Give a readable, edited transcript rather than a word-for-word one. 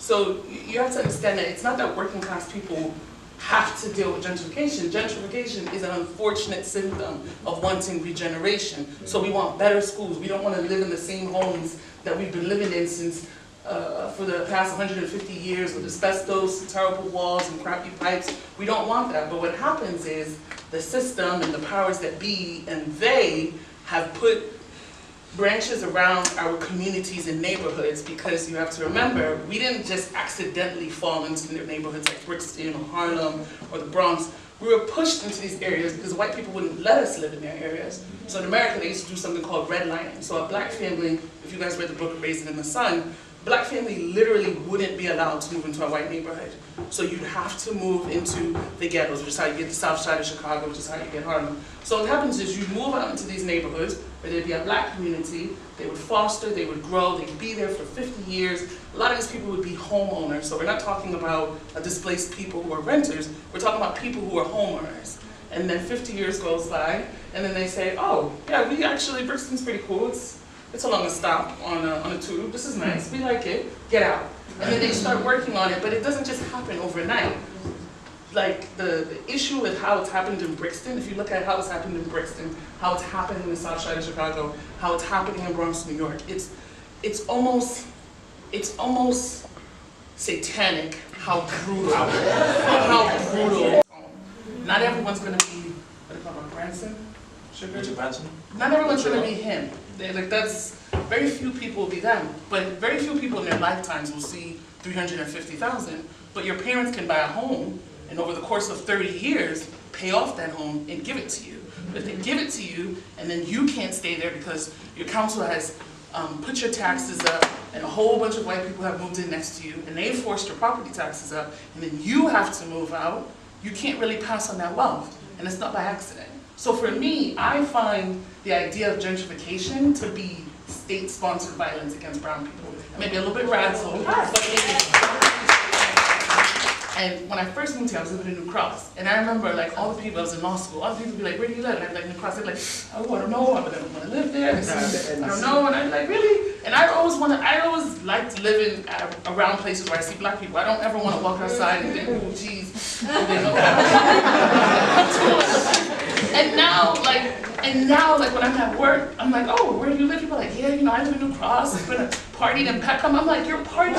So you have to understand that it's not that working class people have to deal with gentrification. Gentrification is an unfortunate symptom of wanting regeneration. So we want better schools. We don't want to live in the same homes that we've been living in since for the past 150 years with asbestos, terrible walls, and crappy pipes. We don't want that. But what happens is the system and the powers that be and they have put branches around our communities and neighborhoods, because you have to remember, we didn't just accidentally fall into neighborhoods like Brixton or Harlem or the Bronx. We were pushed into these areas because white people wouldn't let us live in their areas. So in America, they used to do something called redlining. So a black family, if you guys read the book Raising in the Sun, black family literally wouldn't be allowed to move into a white neighborhood. So you'd have to move into the ghettos, which is how you get the south side of Chicago, which is how you get Harlem. So what happens is you move out into these neighborhoods where there'd be a black community, they would foster, they would grow, they'd be there for 50 years. A lot of these people would be homeowners. So we're not talking about displaced people who are renters, we're talking about people who are homeowners. And then 50 years goes by, and then they say, oh, yeah, Brixton's pretty cool. It's along a stop on a tube. This is nice. We like it. Get out. And then they start working on it, but it doesn't just happen overnight. Like the issue with how it's happened in Brixton, if you look at how it's happened in Brixton, how it's happened in the south side of Chicago, how it's happening in Bronx, New York, it's almost satanic how brutal. Not everyone's gonna be, what do you call it, Branson? Richard Branson? Not everyone's gonna be him. Very few people will be them, but very few people in their lifetimes will see 350,000. But your parents can buy a home, and over the course of 30 years, pay off that home and give it to you. But if they give it to you, and then you can't stay there because your council has put your taxes up, and a whole bunch of white people have moved in next to you, and they've forced your property taxes up, and then you have to move out, you can't really pass on that wealth, and it's not by accident. So for me, I find the idea of gentrification to be state-sponsored violence against brown people. Maybe a little bit radical, but maybe. And when I first moved here, I was living in New Cross. And I remember like all the people, I was in law school, all the people would be like, where do you live? And I'd be like, New Cross. They'd be like, I don't know, I don't want to live there. I don't know. And I'd be like, really? And I always liked living around places where I see black people. I don't ever want to walk outside and think, oh, geez. And now, like when I'm at work, I'm like, oh, where do you live? People are like, yeah, I live in New Cross. I've been partied in Peckham. I'm like, you're partying?